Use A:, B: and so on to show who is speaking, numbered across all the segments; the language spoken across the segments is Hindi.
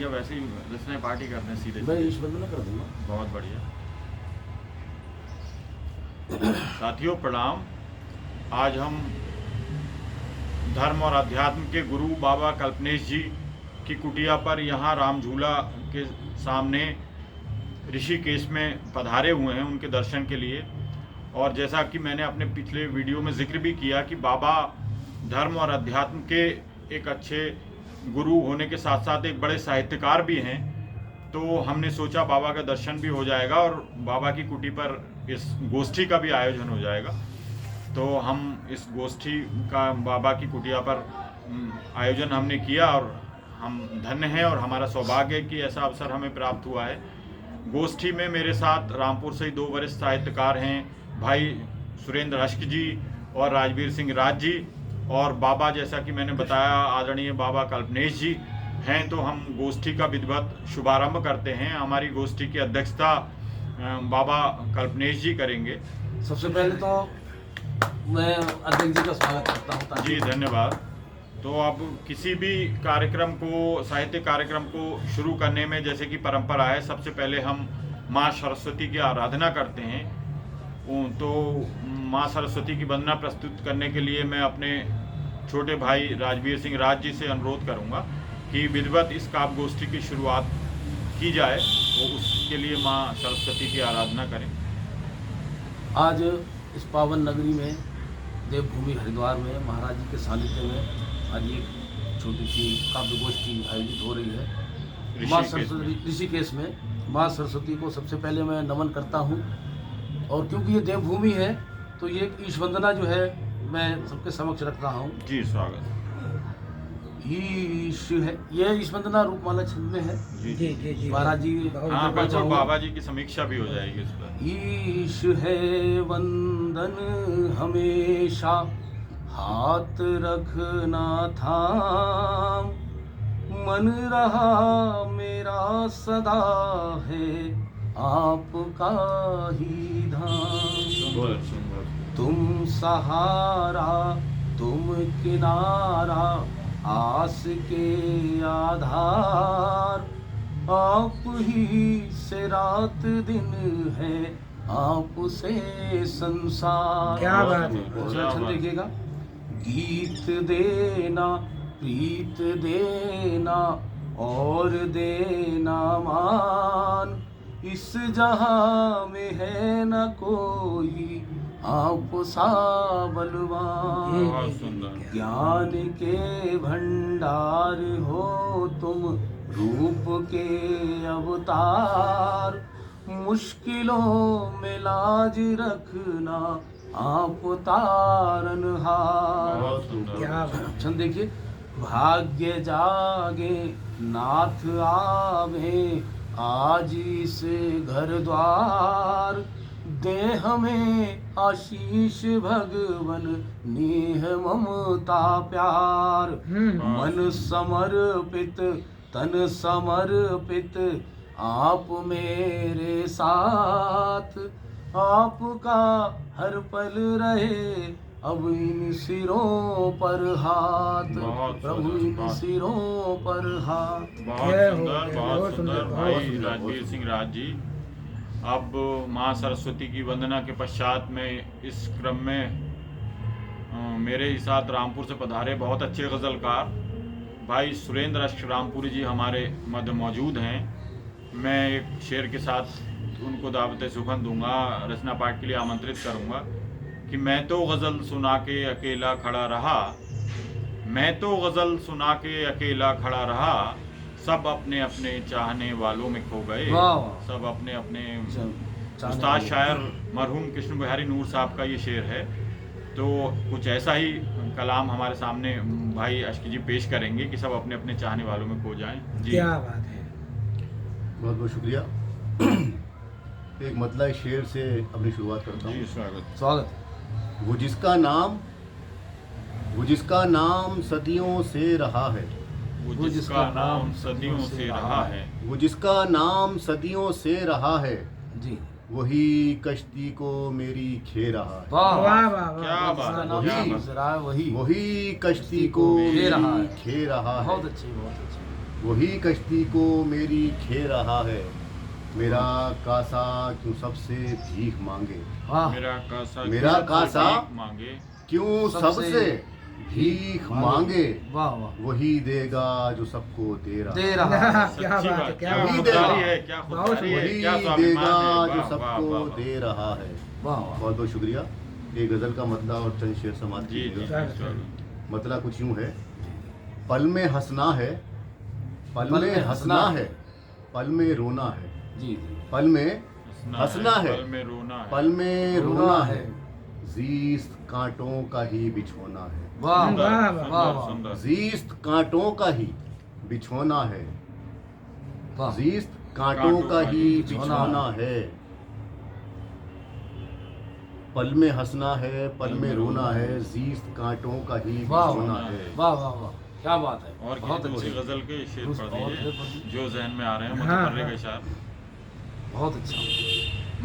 A: या वैसे ही रचना पार्टी करते हैं सीधे?
B: मैं ईश वंदना कर दूंगा।
A: बहुत बढ़िया। साथियों प्रणाम। आज हम धर्म और अध्यात्म के गुरु बाबा कल्पनेश जी की कुटिया पर यहाँ राम झूला के सामने ऋषिकेश में पधारे हुए हैं उनके दर्शन के लिए। और जैसा कि मैंने अपने पिछले वीडियो में जिक्र भी किया कि बाबा धर्म और अध्यात्म के एक अच्छे गुरु होने के साथ साथ एक बड़े साहित्यकार भी हैं, तो हमने सोचा बाबा का दर्शन भी हो जाएगा और बाबा की कुटी पर इस गोष्ठी का भी आयोजन हो जाएगा। तो हम इस गोष्ठी का बाबा की कुटिया पर आयोजन हमने किया और हम धन्य हैं और हमारा सौभाग्य है कि ऐसा अवसर हमें प्राप्त हुआ है। गोष्ठी में मेरे साथ रामपुर से ही 2 वरिष्ठ साहित्यकार हैं, भाई सुरेंद्र हष्क जी और राजवीर सिंह राज जी, और बाबा जैसा कि मैंने बताया आदरणीय बाबा कल्पनेश जी हैं। तो हम गोष्ठी का विधिवत शुभारंभ करते हैं। हमारी गोष्ठी की अध्यक्षता बाबा कल्पनेश जी करेंगे।
B: सबसे पहले तो मैं अध्यक्ष जी का स्वागत करता हूँ।
A: जी धन्यवाद। तो अब किसी भी कार्यक्रम को, साहित्य कार्यक्रम को शुरू करने में जैसे कि परंपरा है, सबसे पहले हम माँ सरस्वती की आराधना करते हैं। तो माँ सरस्वती की वंदना प्रस्तुत करने के लिए मैं अपने छोटे भाई राजवीर सिंह राज जी से अनुरोध करूंगा कि विधिवत इस काव्य गोष्ठी की शुरुआत की जाए, तो उसके लिए माँ सरस्वती की आराधना करें।
B: आज इस पावन नगरी में, देवभूमि हरिद्वार में, महाराज जी के सानिध्य में आज एक छोटी सी काव्य गोष्ठी आयोजित हो रही है माँ सरस्वती ऋषिकेश में। माँ सरस्वती को सबसे पहले मैं नमन करता हूँ, और क्योंकि ये देवभूमि है तो ये ईश वंदना जो है मैं सबके समक्ष रख रहा हूँ।
A: जी स्वागत।
B: ईश है, ये ईश वंदना रूपमाला छंद में है।
A: जी
B: महाराज जी,
A: हाँ बिल्कुल, बाबा जी की समीक्षा भी हो जाएगी इस पर।
B: ईश है वंदन हमेशा, हाथ रखना थाम, मन रहा मेरा सदा है आपका ही धाम।
A: सुंदर सुंदर।
B: तुम सहारा, तुम किनारा, आस के आधार, आप ही से रात दिन है, आप से संसार।
C: क्या बात है।
B: छंद देखिएगा। गीत देना, प्रीत देना और देना मान, इस जहां में है न कोई आप सा बलवान।
A: बहुत सुंदर।
B: ज्ञान के भंडार हो तुम, रूप के अवतार, मुश्किलों में लाज रखना आप तारनहार।
A: बहुत सुंदर।
C: क्या बात।
B: छंद देखिए। भाग्य जागे, नाथ आवे, आज इस घर द्वार, दे हमें आशीष भगवन, नेह ममता प्यार। मन समर्पित, तन समर्पित, आप मेरे साथ, आपका हर पल रहे अब इन सिरों पर हाथ, प्रभु इन सिरों पर हाथ।
A: बहुत सुंदर, बहुत सुंदर भाई राजवीर सिंह राज जी। अब माँ सरस्वती की वंदना के पश्चात में इस क्रम में मेरे ही साथ रामपुर से पधारे बहुत अच्छे गज़लकार भाई सुरेंद्र हष्क रामपुरी जी हमारे मध्य मौजूद हैं। मैं एक शेर के साथ उनको दावत सुखन दूंगा, रचना पाठ के लिए आमंत्रित करूंगा कि मैं तो गज़ल सुना के अकेला खड़ा रहा, मैं तो गज़ल सुना के अकेला खड़ा रहा, सब अपने अपने चाहने वालों में खो गए, सब अपने अपने। उस्ताद शायर मरहूम कृष्ण बिहारी नूर साहब का ये शेर है। तो कुछ ऐसा ही कलाम हमारे सामने भाई अश्क जी पेश करेंगे कि सब अपने अपने चाहने वालों में खो जाएं। जी
C: क्या बात है।
D: बहुत बहुत शुक्रिया। एक मतला शेर से अपनी शुरुआत करता हूँ।
A: जी स्वागत।
B: स्वागत।
D: वो जिसका नाम सदियों से रहा है,
A: वो जिसका नाम सदियों से रहा है,
D: वो जिसका नाम सदियों से रहा है,
B: जी
D: वही कश्ती को मेरी खे रहा है।
B: वाह
C: वाह वाह
A: क्या
C: वाह।
A: बात है,
B: नाम
A: क्या
B: से
A: बात।
B: जरा वही
D: वही कश्ती को
B: खे रहा है।
D: खे रहा है।
B: बहुत अच्छी, बहुत अच्छी।
D: वही कश्ती को मेरी खे रहा है, मेरा कासा क्यों सबसे भीख मांगे।
B: वाह
A: मेरा
D: मेरा कासा
A: भीख मांगे,
D: क्यों सबसे भीख मांगे,
B: वाह वाह
D: वही देगा जो सबको दे रहा
B: दे रहा है।
C: क्या
A: सच्ची
C: बात
A: बात,
C: है, क्या
A: क्या
D: बात है।
A: खुददारी है, क्या खुददारी है,
D: वही
A: क्या
D: देगा
A: स्वाभिमान है।
D: जो
A: वाह,
D: सबको
A: वाह, वाह।
D: दे रहा है।
B: वाह वाह
D: बहुत बहुत शुक्रिया। एक गजल का मतला और चंद शेर समाप्त
A: जी जी
D: कीजिएगा।
C: जी।
A: स्वागत।
D: मतला कुछ यूं है, पल में हंसना है, पल
B: पल
D: में
B: में
D: हंसना
B: हंसना
D: है, पल में रोना है,
B: जी जी
D: पल में हंसना है,
A: पल में रोना है,
D: पल में
B: रोना
D: रोना
B: है।
D: है, जीस्त कांटों का ही बिछोना है,
B: वाह
A: सुंदर,
C: वाह,
A: सुंदर,
B: वाह, वाह।
A: सुंदर।
D: जीस्त कांटों का ही बिछोना है,
B: वाह
D: जीस्त कांटों का ही बिछोना है, पल में हंसना है, पल में रोना है, जीस्त कांटों का ही
B: वाह
D: बिछोना
A: वाह,
D: है।
B: वाह वाह वाह क्या बात है।
A: और
B: बहुत
A: किसी
B: अच्छी
A: गजल के शेर
B: दूसरा
A: पढ़
B: और
A: दीजिए
B: शेर पढ़ दीजिए।
A: जो जहन में आ रहे हैं,
C: हाँ,
A: मुतफर्रिक
C: हाँ।
A: अशार।
B: बहुत अच्छा।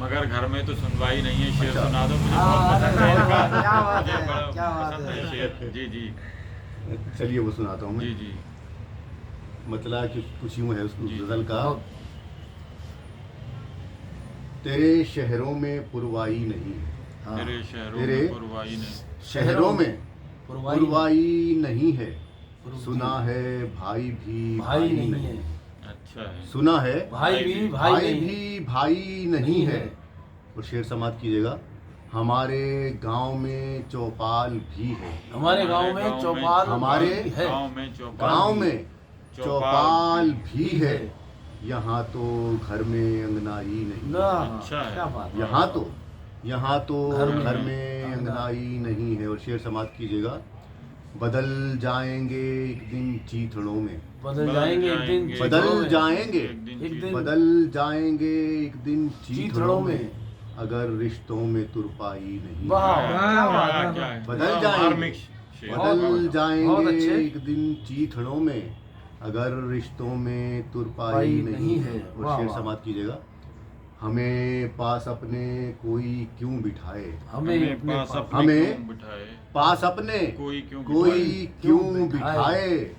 A: मगर घर में तो सुनवाई नहीं है, शेर
D: अच्छा।
A: सुना दो, मुझे
B: हाँ,
A: बहुत पसंद है
B: अरे
A: इनका।
B: वाह, क्या बात
A: मुझे
B: है,
A: बड़ा
B: क्या बात
A: पसंद है
B: है।
A: शेर। जी जी
D: चलिए वो सुनाता हूँ
A: जी
D: मैं।
A: जी
D: मतलब कि कुछ यूं है उस
A: जी।
D: गजल का।
B: बहुत
D: तेरे शहरों में पुरवाई नहीं,
B: हाँ।
A: तेरे शहरों
D: तेरे
A: में पुरवाई नहीं,
D: शहरों में
B: पुरवाई
D: पुरवाई नहीं है,
B: पुरवाई
D: सुना है भाई भी
B: भाई नहीं है,
A: अच्छा है।
D: सुना है
B: भाई भी
D: भाई
B: भाई नहीं
D: भी
B: है।
D: भाई नहीं है। और शेर समाप्त कीजिएगा। हमारे गांव में चौपाल भी है,
B: हमारे गांव में चौपाल
D: हमारे
B: भी है,
A: गांव में चौपाल,
D: गांव में चौपाल भी
B: भी
D: है,
B: है।
D: यहाँ तो घर में अंगनाई नहीं,
B: ना
A: अच्छा है।
B: क्या बात है।
D: यहाँ तो
B: घर में
D: घर में अंगनाई नहीं है। और शेर समाप्त कीजिएगा। बदल जाएंगे एक दिन चीथड़ों में,
B: बदल जाएंगे एक दिन
D: बदल
B: चीथड़ों में।
D: जाएंगे
B: एक दिन
D: बदल जाएंगे एक दिन चीथड़ों
B: चीथड़ों
D: में,
B: में।
D: अगर रिश्तों में तुरपाई नहीं,
B: वाह
C: वाह,
A: क्या
C: वाह,
A: क्या
C: वाह।
A: है?
D: बदल
A: वाह,
D: जाएंगे।
A: मार्मिक शेर।
B: बहुत
D: बदल जाएंगे
B: बहुत अच्छे।
D: एक दिन चीथड़ों में, अगर रिश्तों में तुरपाई
B: पाई
D: नहीं
B: नहीं
D: है।
B: है।
D: और
B: वाह,
D: शेर
B: वाह।
D: समाप्त कीजिएगा। हमें पास अपने कोई क्यों बिठाए,
B: हमें
A: हमें
B: अपने
A: पास
B: पास
A: अपने
D: हमें
A: क्यों बिठाए,
D: पास अपने
A: कोई क्यों
D: कोई क्यों
B: बिठाए,
D: बिठाए,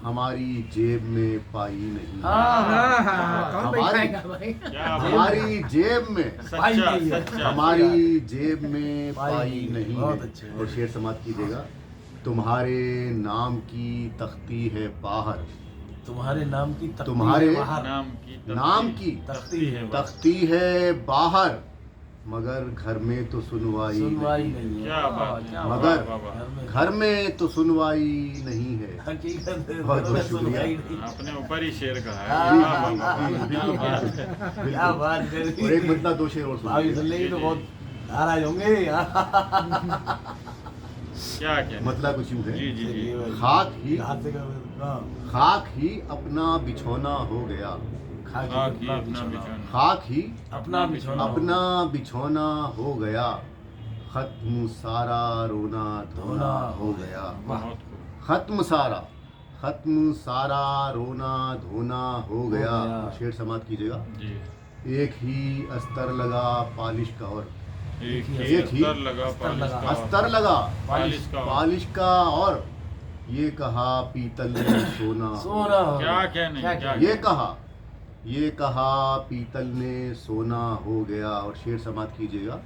D: हमारी जेब में पाई नहीं,
B: हाँ,
C: हाँ, हाँ, कौन
D: हमारी-
C: बैठाएगा भाई?
A: क्या बात है?
D: हमारी जेब में
B: पाई
A: सच्चा
B: नहीं है।
A: सच्चा
D: हमारी जेब में
B: पाई
D: पाई नहीं
B: बहुत
D: है।
B: अच्छे।
D: और शेर समाप्त कीजिएगा। तुम्हारे नाम की तख्ती है बाहर,
B: तुम्हारे नाम की तख्ती
D: तुम्हारे
B: है बाहर।
D: नाम की
B: तख्ती है बाहर।
D: तख्ती है बाहर, मगर घर में तो सुनवाई
B: सुनवाई
D: नहीं,
B: नहीं है।
A: क्या बात
B: वाह,
A: है।
B: क्या
D: मगर
B: बात है। घर में
D: घर में तो सुनवाई नहीं है।
B: हकीकत है,
D: बहुत
B: घर में
D: शुक्रिया।
B: सुनवाई नहीं।
A: अपने ऊपर ही शेर कहा है।
B: हाँ,
A: वाह, वाह, वाह,
B: हाँ,
A: वाह, क्या
D: बिल्कुल,
A: बात है।
D: बिल्कुल।
B: क्या बात
D: और एक
B: करी।
D: मतलब दो शेर और
B: भाभी सुन
D: सुनिए।
B: लेंगे तो
A: जी,
B: बहुत नाराज होंगे।
A: क्या क्या
D: मतलब कुछ यूं है।
A: जी जी जी
D: खाक ही
B: हाथ से कर- हाँ,
D: खाक ही अपना बिछौना हो गया,
B: खाक
A: खाक
B: ही
A: ही अपना बिछौना,
D: खाक ही
B: अपना बिछौना
D: अपना बिछौना हो गया, खत्म सारा रोना धोना हो गया,
A: बहुत खूब।
D: खत्म सारा रोना धोना हो गया।
B: गया।
D: और शेर समाप्त कीजिएगा।
A: जी
D: एक ही अस्तर लगा पालिश का, और
A: एक
D: एक ही
A: अस्तर लगा
B: अस्तर
A: पालिश
B: लगा।
A: का,
D: अस्तर लगा
A: पालिश का,
D: पालिश का, और ये कहा पीतल ने सोना हो
B: सोना हो
A: क्या
B: गया।
A: क्या नहीं
B: क्या
A: क्या
D: ये कहा पीतल ने सोना हो गया। और शेर समाप्त कीजिएगा।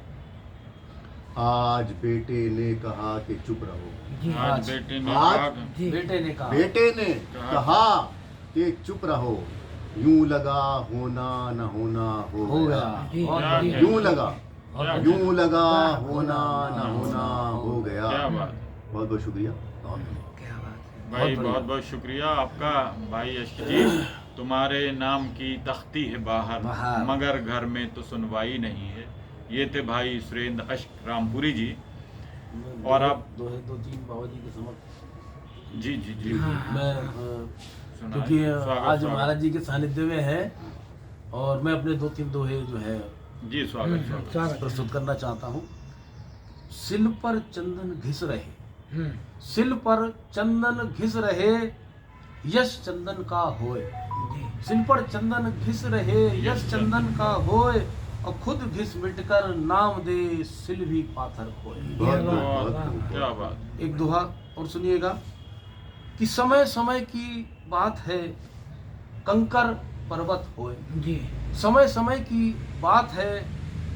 D: आज बेटे ने कहा कि चुप रहो,
C: जी
A: आज
B: आज-
A: बेटे ने
D: आज-
A: कहा
C: जी
B: बेटे ने कहा
D: बेटे ने कहा कि चुप रहो, यूं लगा होना न होना हो
B: हो
D: गया,
B: गया।
C: जी,
B: बहुत
A: क्या
B: बढ़िया।
A: क्या?
D: यूं लगा
A: क्या
D: यूं लगा होना
B: होना
D: न होना हो गया।
A: क्या बात।
D: बहुत बहुत शुक्रिया।
B: बहुत बढ़िया।
C: क्या बात है?
A: भाई
B: बढ़िया।
A: बहुत बहुत शुक्रिया आपका भाई अश्क जी। तुम्हारे नाम की तख्ती है बाहर,
B: बाहर।
A: मगर घर में तो सुनवाई नहीं है। ये थे भाई सुरेंद्र अश्क रामपुरी जी। और आप
B: दो तीन बाबा जी के समक्ष
A: जी जी जी
B: मैं
A: सुनाइए।
B: क्योंकि
A: स्वागत,
B: आज
A: स्वागत।
B: महाराज जी के सानिध्य में है और मैं अपने दो तीन दोहे जो है
A: जी स्वागत स्वागत।
C: स्वागत है।
B: प्रस्तुत करना चाहता हूँ। सिल पर चंदन घिस रहे,
C: हम्म,
B: सिल पर चंदन घिस रहे, यश चंदन का होए।
C: जी
B: सिल पर चंदन घिस रहे, यश चंदन का होए, और खुद घिस मिटकर नाम दे, सिल भी पाथर खोए।
D: बहुत
C: वाह,
D: बहुत
C: वाह,
D: बहुत
A: क्या बात।
B: एक दोहा और सुनिएगा कि समय समय की बात है, कंकर पर्वत होए।
C: जी
B: समय समय की बात है,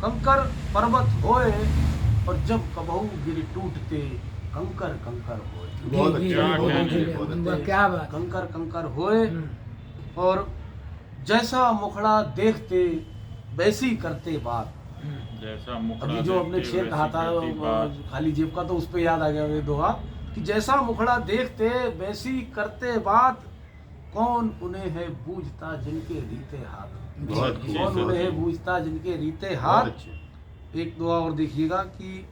B: कंकर पर्वत होए, और जब कबहू गिर टूटते कंकर कंकर होए।
D: बहुत
C: जी,
D: अच्छा,
C: जी,
A: बहुत
C: जी,
A: अच्छे,
C: जी,
D: बहुत
C: जी,
D: अच्छे।
C: क्या बात है।
B: कंकर कंकर होए, और जैसा मुखड़ा देखते वैसी करते बात।
A: जैसा मुखड़ा
B: अभी जो अपने
A: देखते
B: शेर कहा था
A: वैसी करती बात।
B: खाली जेब का, तो उस पे याद आ गया ये दोहा कि जैसा मुखड़ा देखते वैसी करते बात, कौन उन्हें है बूझता जिनके रीते हाथ।
D: बहुत
A: अच्छी,
B: कौन उन्हें है
A: सच्ची।
B: बूझता जिनके रीते
D: बहुत
B: हाथ।
D: अच्छे।
B: एक दोहा और देखिएगा कि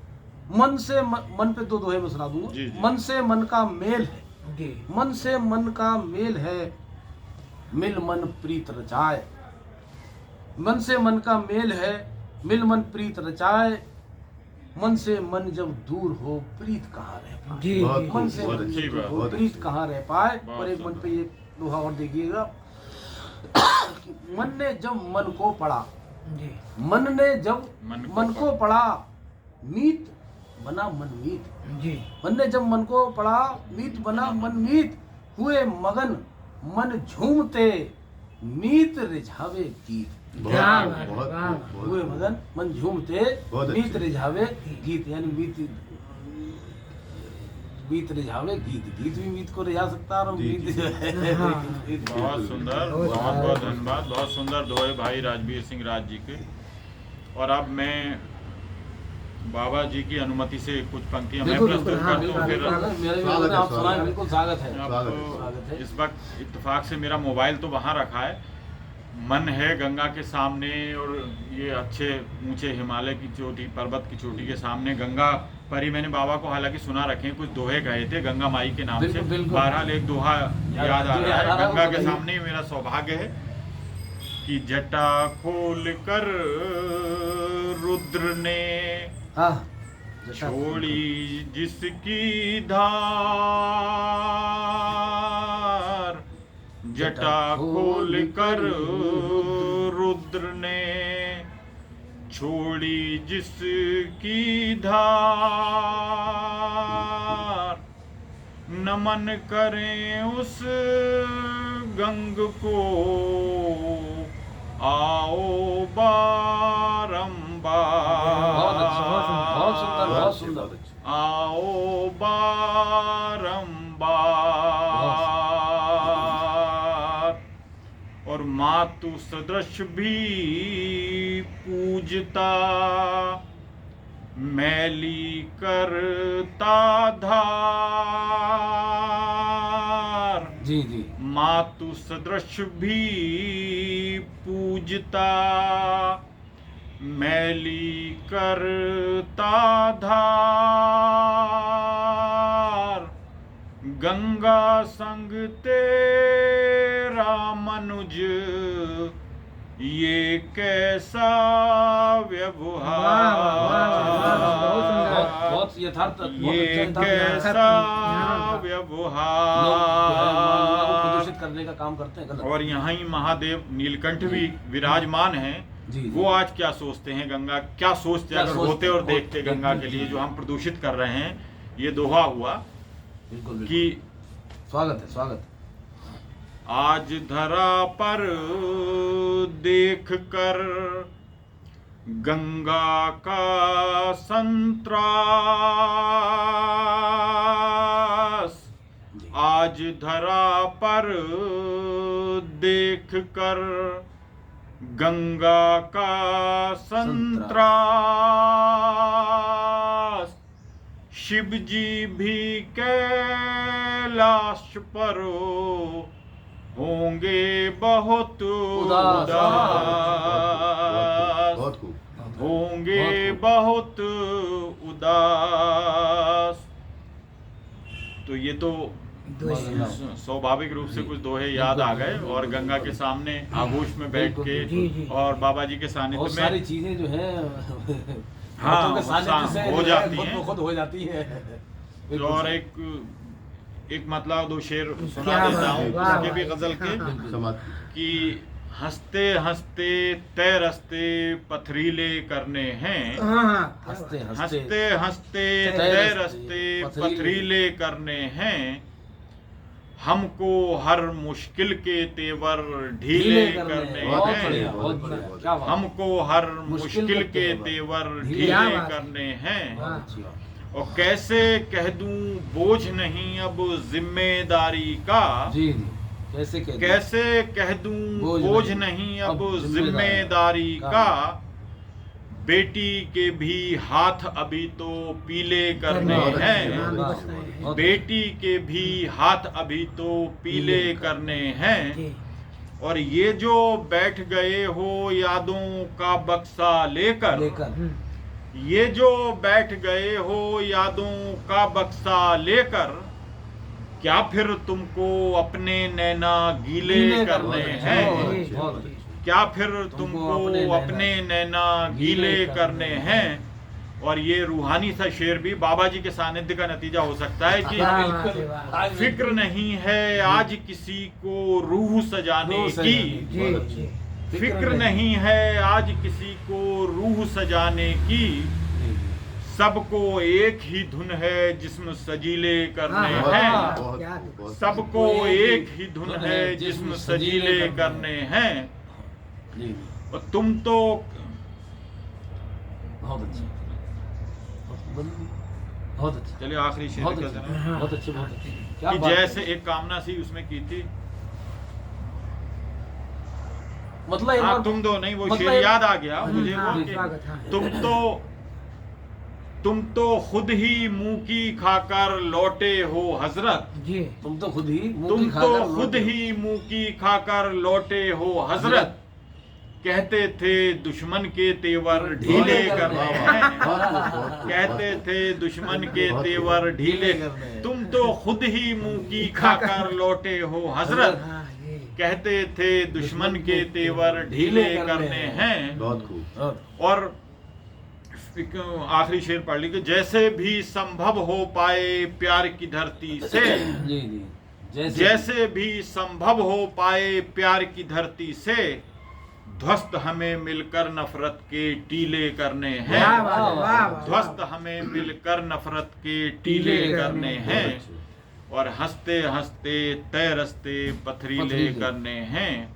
B: मन से मन पे दो दोहे में सुना
A: जी,
B: दूंगा।
A: जी।
B: मन से मन का मेल है,
C: जी
B: मन से मन का मेल है, मिल मन प्रीत रचाए। मन से मन का मेल है, मिल मन प्रीत रचाए, मन से मन जब दूर हो प्रीत कहाँ रह पाए।
C: जी
D: बहुत
C: जी
B: मन
D: खूब,
B: से
D: बहुत
B: मन
A: अच्छी
B: जब दूर
A: बात,
B: हो
D: बहुत
B: प्रीत
D: अच्छी।
B: कहाँ रह पाए।
A: बहुत
B: और एक मन
A: सुंदर।
B: पे ये दोहा और देखिएगा कि मन ने जब मन को पढ़ा,
C: जी
B: मन ने जब
A: मन को
B: मन को पढ़ा, मीत बना मन मीत।
C: जी
B: मन ने जब मन को पढ़ा, मीत बना मन मीत, हुए मगन मन झूमते, मीत रिझावे गीत।
D: बहुत
C: क्या
D: खूब,
C: बात है,
D: बहुत
C: वाह,
D: खूब,
C: वाह।
D: बहुत
B: हुए
D: खूब।
B: मगन मन झूमते,
D: बहुत
B: मीत
D: अच्छे।
B: रिझावे गीत। यानी मीत मीत रिझावे गीत, गीत भी मीत को रिझा सकता है, और
D: जी,
B: मीत
D: जी।
B: जो है
C: हाँ।
A: बहुत सुंदर,
C: बहुत
A: बहुत
C: सुंदर।
A: बहुत धन्यवाद। बहुत सुंदर दोहे भाई राजवीर सिंह राज जी के। और अब मैं बाबा जी की अनुमति से कुछ पंक्तियां मैं
B: बिल्कुल
A: प्रस्तुत
B: बिल्कुल, हाँ,
A: करता हूँ।
B: बिल्कुल,
A: फिर
B: बिल्कुल, मेरे
D: स्वागत है,
B: आप
D: स्वागत
B: सुनाए,
D: है।
B: बिल्कुल स्वागत है।
A: अब
D: स्वागत है,
B: स्वागत है।
A: इस वक्त इत्तेफाक से मेरा मोबाइल तो वहाँ रखा है, मन है गंगा के सामने, और ये अच्छे ऊंचे हिमालय की चोटी, पर्वत की चोटी के सामने गंगा पर ही मैंने बाबा को हालांकि सुना रखे हैं, कुछ दोहे कहे थे गंगा माई के नाम से।
B: बिल्कुल, बिल्कुल।
A: बहरहाल एक दोहा याद आ
B: जो
A: रहा
B: याद आ
A: है,
B: रहा है
A: गंगा
B: वो
A: के
B: बताइए।
A: सामने मेरा सौभाग्य है कि जटा खोल कर रुद्र ने
B: हाँ, जटा
A: छोड़ी जिसकी धार, जटा खोल कर रुद्र ने छोड़ी जिसकी धार, नमन करें उस गंग को आओ बारंबार।
B: बहुत अच्छा, बहुत सुंदर, बहुत
D: बहुत अच्छे,
B: सुंदर।
D: बहुत अच्छे।
A: आओ बारंबार, और मातु सदृश भी पूजता, मैली करता धार।
B: जी जी,
A: मातु सदृश भी पूजता, मैली करता धार, गंगा संग तेरा मनुज ये कैसा व्यवहार,
B: बहुत यथार्थ, बहुत
A: ये
B: अच्छा यथार्थ
A: कैसा
C: हाँ।
A: व्यवहार।
B: लोग जो है गंगा को प्रदूषित करने का काम करते हैं, गलत।
A: और यहाँ ही महादेव नीलकंठ भी विराजमान हैं।
B: जी, जी।
A: वो आज क्या सोचते हैं, गंगा क्या सोचते
B: क्या
A: अगर
B: सोचते
A: होते और
B: हैं,
A: देखते
B: होते,
A: गंगा के
B: बिल्कुल,
A: लिए
B: जी।
A: जो हम प्रदूषित कर रहे हैं। ये दोहा हुआ
B: बिल्कुल बिल्कुल।
A: कि
B: स्वागत है, स्वागत है।
A: आज धरा पर देख कर गंगा का संत्रास,
B: जी।
A: आज धरा पर देख कर गंगा का संत्रास, शिव जी भी कैलाश पर होंगे बहुत
B: उदास।
A: उदास,
D: बहुत खूब।
A: होंगे
B: बहुत
A: बहुत उदास। तो ये तो स्वाभाविक रूप से कुछ दोहे याद आ गए, और गंगा के सामने आगोश में बैठ
B: बिल्कुल,
A: के
C: जी, जी।
A: और बाबा जी के
B: बहुत
A: सानिध्य
B: सारी
A: में
B: चीजें जो है
A: हाँ,
B: भक्तों के सानिध्य से
A: हो
B: जो है,
A: जाती
B: खुद
A: हैं।
B: ब खुद हो जाती है। बिल्कुल
A: और
B: सही।
A: एक मतलब दो शेर सुना
C: क्या
A: देता
C: बात
A: हूँ
C: है, वाह,
A: उसके भी
C: वाह।
A: गजल के,
C: हाँ, हाँ।
D: समाप्त।
A: कि हंसते हंसते तय रस्ते पथरीले करने हैं,
C: हाँ हाँ
B: हंसते हंसते
A: हंसते हंसते
B: तय
A: तय
B: रस्ते
A: रस्ते
B: पथरीले
A: पथरीले करने हैं, हमको हर मुश्किल के तेवर ढीले करने
B: बहुत
A: हैं।
B: बढ़िया, बहुत बढ़िया, क्या बात।
A: हमको हर
B: मुश्किल
A: मुश्किल
B: के
A: के
B: तेवर
A: तेवर
B: ढीले
A: ढीले करने हैं।
B: बहुत अच्छी बात।
A: और कैसे कह दूं बोझ नहीं अब जिम्मेदारी का,
B: जी जी, कैसे कह दूं?
A: कैसे कह दूं बोझ नहीं अब जिम्मेदारी का, बेटी के भी हाथ अभी तो पीले करने
D: बहुत अच्छी
A: हैं।
D: बात,
B: वाह,
D: अच्छी बात।
B: बहुत
A: बेटी के भी हाथ अभी तो पीले करने हैं। और ये जो बैठ गए हो यादों का बक्सा लेकर,
B: लेकर
A: ये जो बैठ गए हो यादों का बक्सा लेकर, क्या फिर तुमको अपने नैना गीले करने हैं?
B: बहुत अच्छी।
A: क्या फिर तुमको अपने नैना गीले करने हैं? और ये रूहानी सा शेर भी बाबा जी के सानिध्य का नतीजा हो सकता है कि फिक्र नहीं है आज किसी को रूह सजाने की, फिक्र नहीं है आज किसी को रूह सजाने की, सबको एक ही धुन है जिस्म सजीले करने हैं। सबको एक ही धुन है जिस्म सजीले करने हैं। और तुम तो
B: बहुत अच्छी, बहुत अच्छी,
A: चलिए आखिरी शेर
B: बहुत
A: कर
B: अच्छी,
A: देना
B: बहुत अच्छी, बहुत अच्छी। क्या
A: कि
B: बात है।
A: जैसे एक कामना सी उसमें की थी।
B: मतलब एक
A: हाँ
B: बार-
A: तुम दो नहीं, वो
B: मतलब
A: शेर
B: एक-
A: याद आ गया मुझे
B: हाँ,
A: वो कि तुम तो खुद ही मुंह की खाकर लौटे हो हजरत,
B: तुम तो खुद ही मुंह
A: तुम
B: की
A: तो
B: खाकर
A: खुद
B: लौटे।
A: ही मुंह की खाकर लौटे हो हजरत, कहते थे दुश्मन के तेवर ढीले करने हैं। कहते थे दुश्मन के तेवर ढीले, तुम तो खुद ही मुंह की खाकर लौटे हो हजरत, कहते थे दुश्मन के तेवर ढीले करने हैं।
D: बहुत खूब।
A: और एक आखिरी शेर पढ़ ली कि जैसे भी संभव हो पाए प्यार की धरती से,
B: जी जी,
A: जैसे भी संभव हो पाए प्यार की धरती से, ध्वस्त हमें मिलकर नफरत के टीले करने हैं। ध्वस्त हमें मिलकर नफरत के टीले करने हैं। और हंसते हंसते तय रस्ते पथरीले करने हैं।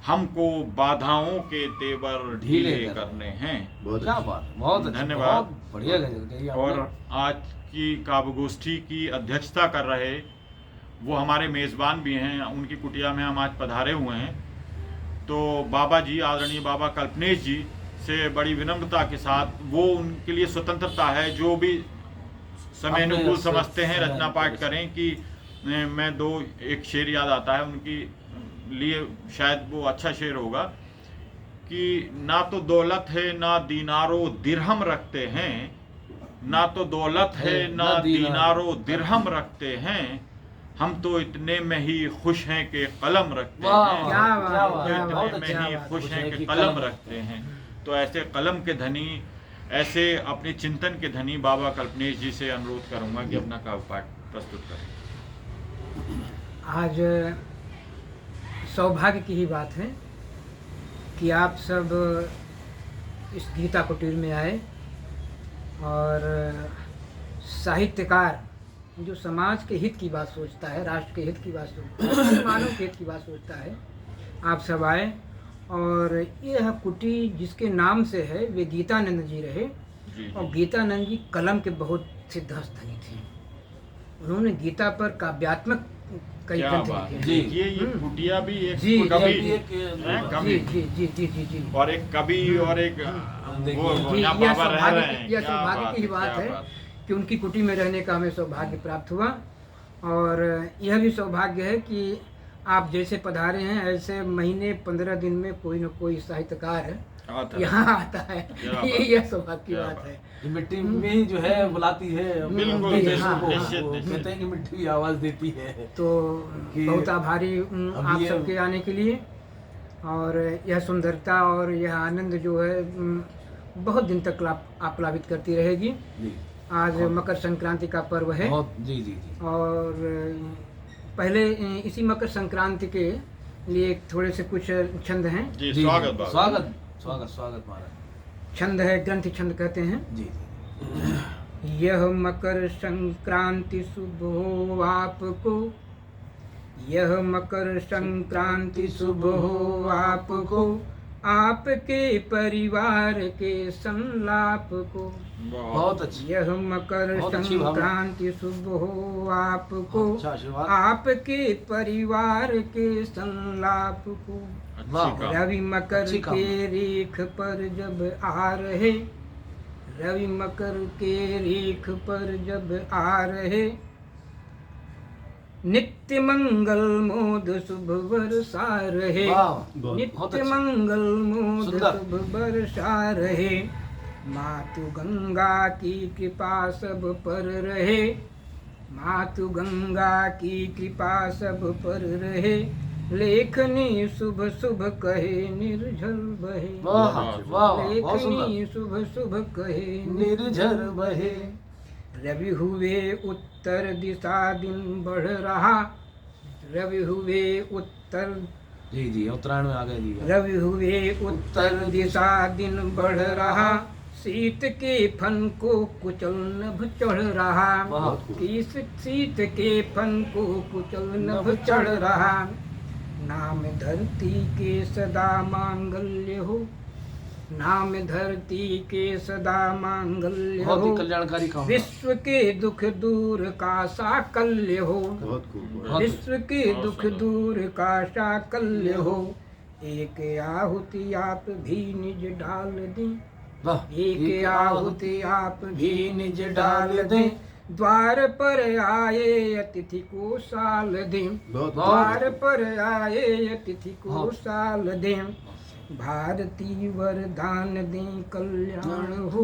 A: हमको बाधाओं के तेवर ढीले करने हैं।
B: क्या बात, बहुत अच्छा,
A: धन्यवाद।
B: बहुत बढ़िया गजल कही आपने।
A: और आज की काव्यगोष्ठी की अध्यक्षता कर रहे वो हमारे मेज़बान भी हैं, उनकी कुटिया में हम आज पधारे हुए हैं। तो बाबा जी, आदरणीय बाबा कल्पनेश जी से बड़ी विनम्रता के साथ, वो उनके लिए स्वतंत्रता है, जो भी समय अनुकूल समझते हैं रचना पाठ करें। कि मैं एक शेर याद आता है उनकी लिए, शायद वो अच्छा शेर होगा कि ना तो दौलत है ना दीनारो दिरहम रखते हैं, ना तो दौलत है ना दीनारो दिरहम रखते हैं, हम तो इतने में ही खुश हैं कि कलम रखते हैं। इतने में ही खुश हैं कि कलम रखते हैं। तो ऐसे कलम के धनी, ऐसे अपने चिंतन के धनी बाबा कल्पनेश जी से अनुरोध करूंगा कि अपना काव्य पाठ प्रस्तुत करें।
C: आज सौभाग्य की ही बात है कि आप सब इस गीता कुटीर में आए और साहित्यकार जो समाज के हित की बात सोचता है, राष्ट्र के हित की बात सोचता है, मानव के हित की बात सोचता है, आप सब आए। और यह कुटी जिसके नाम से है वे गीतानंद जी रहे। और गीतानंद जी कलम के बहुत सिद्धहस्त धनी थे। उन्होंने गीता पर काव्यात्मक कई ग्रंथ लिखे हैं।
A: ये कुटिया भी एक
C: जी,
A: कवि,
C: जी जी जी जी जी
A: और एक कवि और एक वो यहाँ बाबा रह रहे हैं।
C: यह सौभाग्य की बात है कि उनकी कुटी में रहने का हमें सौभाग्य प्राप्त हुआ। और यह भी सौभाग्य है कि आप जैसे पधारे हैं ऐसे महीने 15 दिन में कोई न कोई साहित्यकार यहाँ आता है। यह सौभाग्य की बात है।
B: ये मिट्टी में जो है बुलाती है,
A: बिल्कुल,
B: कहते हैं कि मिट्टी भी आवाज देती है।
C: तो बहुत आभारी आप सबके आने के लिए। और यह सुंदरता और यह आनंद जो है बहुत दिन तक आप्लावित करती रहेगी। आज मकर संक्रांति का पर्व है।
B: जी जी जी।
C: और पहले इसी मकर संक्रांति के लिए थोड़े से कुछ छंद हैं।
A: जी, स्वागत
B: स्वागत स्वागत स्वागत महाराज।
C: छंद है, ग्रंथि छंद कहते हैं।
B: जी
C: यह मकर संक्रांति शुभ हो आपको, यह मकर संक्रांति शुभ हो आपको, आपके परिवार के संलाप को।
B: बहुत अच्छी,
C: यह मकर
B: बहुत अच्छी भावना।
C: संक्रांति शुभ हो आपको,
B: अच्छा आशीर्वाद।
C: आपके परिवार के संलाप को।
B: वाह,
A: अच्छी काम।
C: रवि मकर
B: अच्छी कामना।
C: के रेख पर जब आ रहे, रवि मकर के रेख पर जब आ रहे, नित्य मंगल मोद शुभ वर्षा रहे।
B: वाह,
D: बहुत
C: नित्य
B: अच्छी।
C: मंगल मोद
B: सुंदर।
C: शुभ वर्षा रहे। मातु गंगा की कृपा सब पर रहे, मातु गंगा की कृपा सब पर रहे। लेखनी शुभ शुभ कहे निर्झर बहे,
B: वाह वाह वाह, बहुत सुंदर।
C: लेखनी शुभ शुभ कहे
B: निर्झर बहे।
C: रवि हुए उत्तर दिशा दिन बढ़ रहा, रवि हुए उत्तर,
B: जी जी, उत्तरायण में आ गए जी।
C: रवि हुए उत्तर दिशा दिन बढ़ रहा। शीत के फन को कुचल नभ चढ़ रहा,
B: वाह।
C: कि शीत के फन को कुचल नभ चढ़ रहा। नाम धरती के सदा मांगल्य हो, नाम धरती के सदा मांगल्य
B: बहुत ही
C: हो।
B: कल्याणकारी काम।
C: विश्व के दुख दूर का साकल्य हो,
D: बहुत खूब।
B: बहुत
C: विश्व के
A: बहुत
C: दुख
A: सुंदर।
C: दूर का साकल्य हो। एक आहुति आप भी निज डाल दें,
B: वाह,
C: एक आहुति आप भी निज डाल दें। द्वार पर आए अतिथि को साल दें,
D: बहुत
C: द्वार पर आए अतिथि को
B: बहुत।
C: साल दें। भारती वरदान दें कल्याण हो,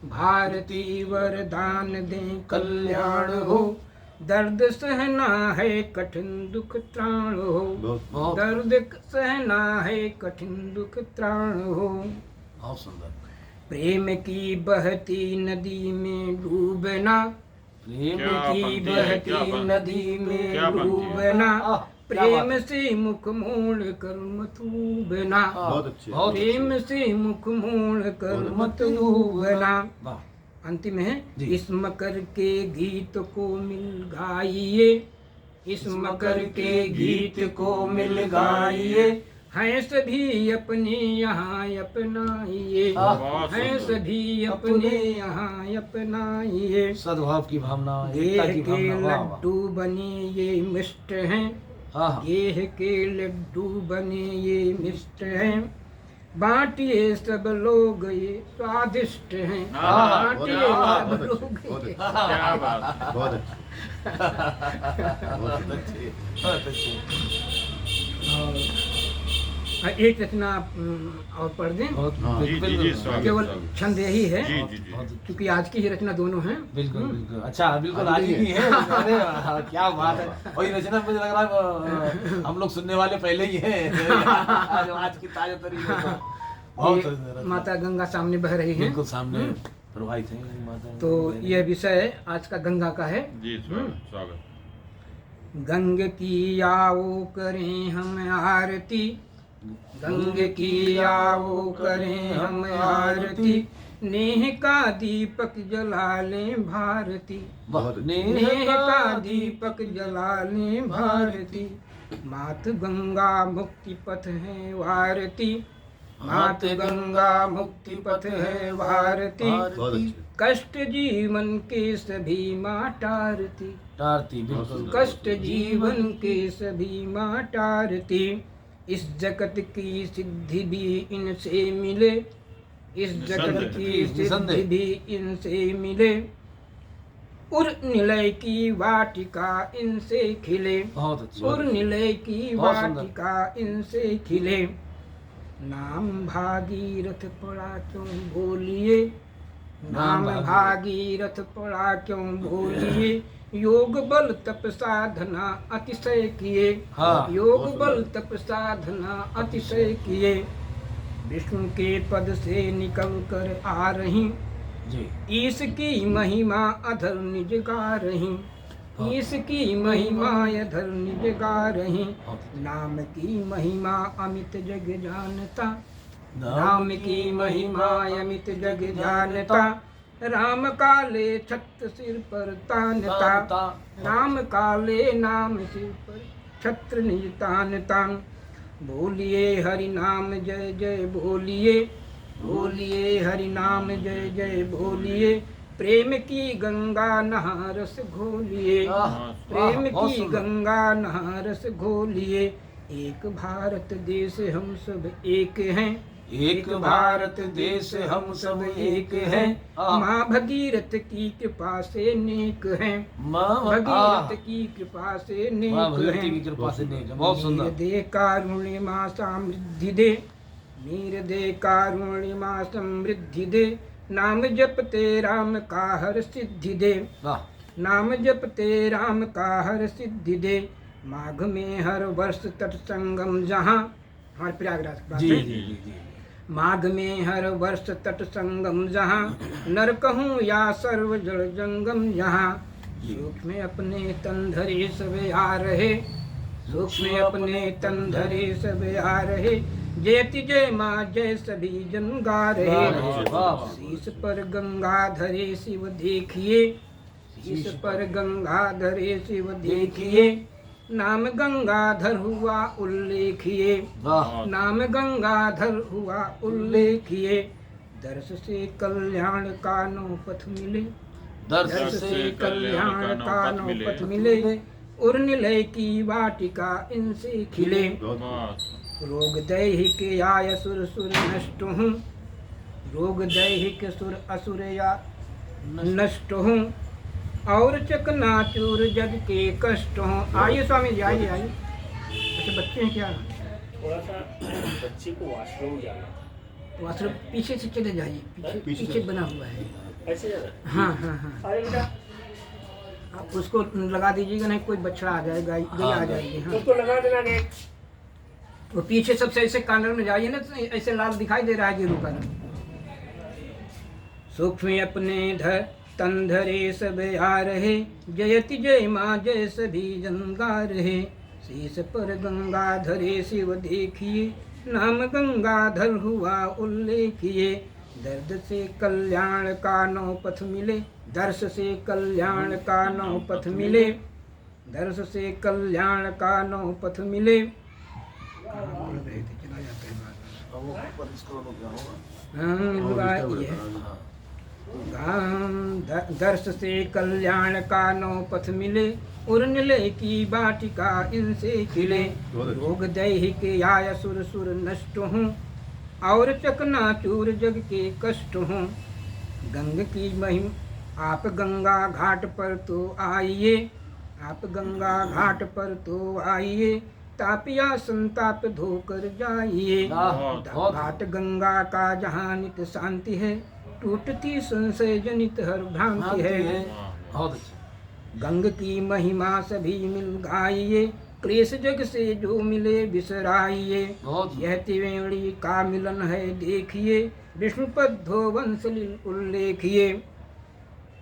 C: भारती वरदान दें कल्याण हो। दर्द सहना है कठिन दुख त्राण हो,
D: बहुत
C: दर्द सहना है कठिन दुख त्राण हो।
B: बहुत सुंदर।
C: प्रेम की बहती नदी में डूबना, प्रेम
A: क्या
C: की
A: पंक्ति है,
C: बहती
A: क्या पंक्ति-
C: नदी में
A: क्या पंक्ति है।
C: डूबना।
B: आह, क्या बात
C: प्रेम
B: है।
C: से मुख मोड़ कर मत डूबना,
D: बहुत अच्छे।
B: बहुत
C: प्रेम से मुख मोड़ कर
D: बहुत
C: मत डूबना।
B: वाह,
C: अंतिम है,
B: जी।
C: इस मकर के गीत को मिल गाइए, इस मकर के गीत को मिल गाइए। हैं सभी अपने यहाँ अपनाइए,
A: बहुत
C: हैं
A: सुंदर।
C: सभी अपने यहाँ अपनाइए।
B: सद्भाव की भावना,
C: गेह
B: एकता की
C: के
B: भावना। वाह वाह।
C: लड्डू बने ये मिष्ट हैं,
B: हाँ हाँ,
C: गेह के लड्डू बने ये मिष्ट हैं। बांटिए सब लोग ये स्वादिष्ट हैं,
A: हाँ,
C: बांटिए
D: बहुत
C: सब
D: अच्छे,
C: लोग
D: बहुत
C: ये।
D: अच्छे,
A: क्या बात है।
D: बहुत अच्छे।
B: बहुत अच्छे, बहुत अच्छे।
C: एक रचना और पढ़ दें,
B: बहुत
D: हाँ।
A: जी, जी,
B: बिल्कुल
A: जी, स्वागत।
C: केवल छंद यही है,
A: जी जी जी।
B: बहुत
C: क्योंकि आज की ही रचना दोनों हैं।
B: बिल्कुल बिल्कुल। अच्छा, बिल्कुल आज ही है। अरे हाँ, क्या बात है। और ये रचना मुझे लग रहा है हम लोग सुनने वाले पहले ही हैं। आज की ताजा तरीके से बहुत
C: ये
B: सुंदर रचना।
C: माता गंगा सामने बह रही है,
B: बिल्कुल सामने प्रवाहित है माता।
C: तो यह विषय आज का गंगा का है।
A: जी स्वागत।
C: गंग की आओ करें हम आरती, गंग की आओ करें हम आरती। नेह का दीपक जला लें भारती,
B: बहुत
C: नेह का दीपक जला लें भारती। मात गंगा मुक्ति पथ है वारती, मात गंगा मुक्ति पथ है वारती।
D: बहुत अच्छे।
C: कष्ट जीवन के सभी माँ टारती,
B: टारती, बिल्कुल।
C: कष्ट जीवन के सभी माँ टारती। इस जगत की सिद्धि भी इनसे मिले, इस जगत की सिद्धि भी इनसे मिले। उर निलय की वाटिका इनसे खिले,
B: बहुत अच्छी।
C: उर निलय की
B: बहुत सुंदर।
C: वाटिका इनसे खिले। नाम भागीरथ पड़ा क्यों बोलिए, नाम भागीरथ पड़ा क्यों बोलिए। योग बल तप साधना अतिशय किए,
B: हाँ,
C: योग बल तप साधना अतिशय किए। विष्णु के पद से निकल कर आ रही,
B: जी।
C: ईश की महिमा अधर निज गा रही, ईश की महिमा अधर निज गा रही। नाम की महिमा अमित जग जानता, नाम की महिमा अमित जग जानता। राम काले छत्र सिर पर तानता, राम काले नाम सिर पर छत्र निज तान तान। बोलिए हरि नाम जय जय बोलिए, बोलिए हरि नाम जय जय बोलिए। प्रेम की गंगा नहा रस घोलिए, प्रेम की गंगा नहा रस घोलिए। एक भारत देश हम सब एक हैं,
B: एक भारत देश हम सब एक हैं।
C: माँ भगीरथ की कृपा से नेक हैं,
B: माँ
C: भगीरथ की कृपा से
B: माँ
C: नेक
B: भगवती की
C: हैं।
B: कृपा से नेक है। बहुत
C: मीर
B: सुंदर।
C: दे कारुण्य माँ समृद्धि दे, मीर दे कारुण्य माँ समृद्धि दे। नाम जपते राम का हर सिद्धि दे,
B: वाह,
C: नाम जपते राम का हर सिद्धि दे। माघ में हर वर्ष तट संगम जहाँ, हमारे प्रयागराज की बात
B: जी
C: है।
B: जी जी जी।
C: माघ में हर वर्ष तट संगम जहाँ, नर कहूँ या सर्व जल जंगम यहाँ। सूक्ष्म में अपने तन धरे सब आ रहे, सूक्ष्म में अपने तन धरे सब आ रहे। जयति जय माँ जय सभी जन गा रहे।
B: वाह, वाह।
C: शीश पर गंगा धरे शिव देखिए, शीश पर गंगा धरे शिव देखिए। नाम गंगाधर हुआ उल्लेखिए,
B: वाह,
C: नाम गंगाधर हुआ उल्लेखिए। दर्श से कल्याण का नौ पथ मिले,
B: दर्श
C: से कल्याण का नौ पथ मिले। उर्निलय की वाटिका इनसे खिले। रोग दैहिक आय सुर सुर नष्ट हूँ, रोग दैहिक सुर असुर या नष्ट हूँ। और चकनाचूर जग के कष्ट हूँ। आइए स्वामी जी, आइए आइए। अच्छा बच्चे हैं क्या?
E: थोड़ा सा बच्चे को वॉशरूम जाना,
C: तो आश्रम पीछे से चले जाइए, पीछे
D: पीछे
C: पीछे बना हुआ है।
E: ऐसे जाना।
C: हाँ हाँ हाँ,
E: अरे बेटा,
C: आप उसको लगा दीजिएगा, नहीं कोई बछड़ा आ जाएगा, गई आ जाएगी। हाँ,
E: उसको लगा देना गेट।
C: वो पीछे सबसे ऐसे कॉर्नर में जाइए ना, तो ऐसे लाल दिखाई दे रहा है गेरू का रंग। सूक्ष्म अपने धर तन धरे सब आ रहे। जयति जय माँ जय सभी जन गा रहे। शीश पर गंगा धरे शिव देखिए, नाम गंगाधर हुआ उल्लेखिए। दर्द से कल्याण का नौ पथ मिले, दर्श से कल्याण का नौ पथ मिले। दर्श से कल्याण का नौ पथ मिले। बोल रहे थे, चला जाता है बार। ये है दर्श से कल्याण का नौ पथ मिले। उर्निलय की वाटिका इनसे खिले। रोग दैहिक आय सुर सुर नष्ट हूँ, और चकनाचूर जग के कष्ट हूँ। गंग की महिम आप गंगा घाट पर तो आइए, आप गंगा घाट पर तो आइए। तापिया संताप धोकर जाइए। घाट गंगा का जहाँ नित शांति है, टूटती संशय जनित हर भ्रांति है।
B: बहुत अच्छा।
C: गंग की महिमा सभी मिल गाइए, क्लेश जग से जो मिले बिसराइए।
B: बहुत
C: यह त्रिवेणी का मिलन है देखिए, विष्णुपद्धो वंश उल्लेखिए।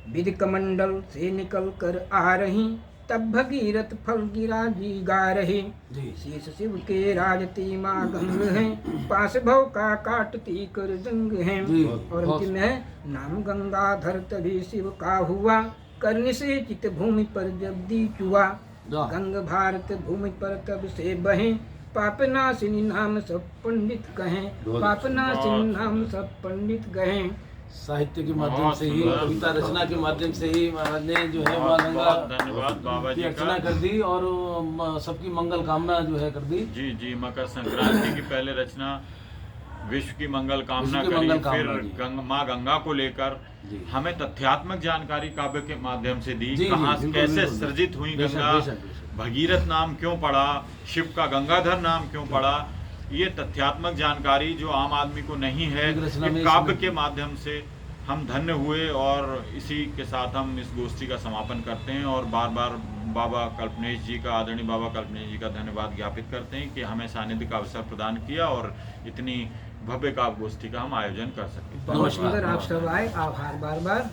C: विधि कमंडल से निकल कर आ रही, तब भगीरथ फल गिरा जी गा रहे।
B: जी।
C: शीश शिव के राजती माँ गंग हैं, पास भव का काटती कर जंग हैं।
B: जी,
C: और
B: बहुत-
C: अंतिम है, नाम गंगाधर तभी शिव का हुआ, करने से चित भूमि पर जब दी चुआ।
B: वाह।
C: गंग भारत भूमि पर तब से बहे, पापनाशिनी नाम सब पंडित कहें, पापनाशिनी नाम सब पंडित कहें।
B: साहित्य के माध्यम
A: बहुत
B: से ही,
A: सुंदर।
B: कविता रचना के माध्यम से ही महाराज ने जो है माँ
A: बहुत
B: गंगा
A: बहुत धन्यवाद बाबा
B: की
A: जी
B: अर्चना
A: का।
B: कर दी और सबकी मंगल कामना जो है कर दी।
A: जी जी, मकर संक्रांति की पहले रचना विश्व की मंगल कामना
B: विश्व की
A: करी,
B: मंगल कामना
A: फिर
B: जी।
A: माँ गंगा को लेकर
B: जी।
A: हमें तथ्यात्मक जानकारी काव्य के माध्यम से दी।
B: जी,
A: कहाँ
B: बिल्कुल,
A: कैसे
B: बिल्कुल।
A: सृजित हुई
B: बेशक,
A: गंगा,
B: बेशक, बेशक।
A: भगीरथ नाम क्यों पड़ा, शिव का गंगाधर नाम क्यों पड़ा, ये तथ्यात्मक जानकारी जो आम आदमी को नहीं है,
B: एक रचना
A: ये
B: में
A: काव्य
B: इसमें-
A: के माध्यम से हम धन्य हुए। और इसी के साथ हम इस गोष्ठी का समापन करते हैं और बार बार बाबा कल्पनेश जी का, आदरणीय बाबा कल्पनेश जी का धन्यवाद ज्ञापित करते हैं कि हमें सानिध्य का अवसर प्रदान किया और इतनी भव्य काव्य गोष्ठी का हम आयोजन कर सके।
C: बहुत
B: नमस्कार,
C: सुंदर आप
B: नमस्कार।
C: सब आए, आभार बार बार।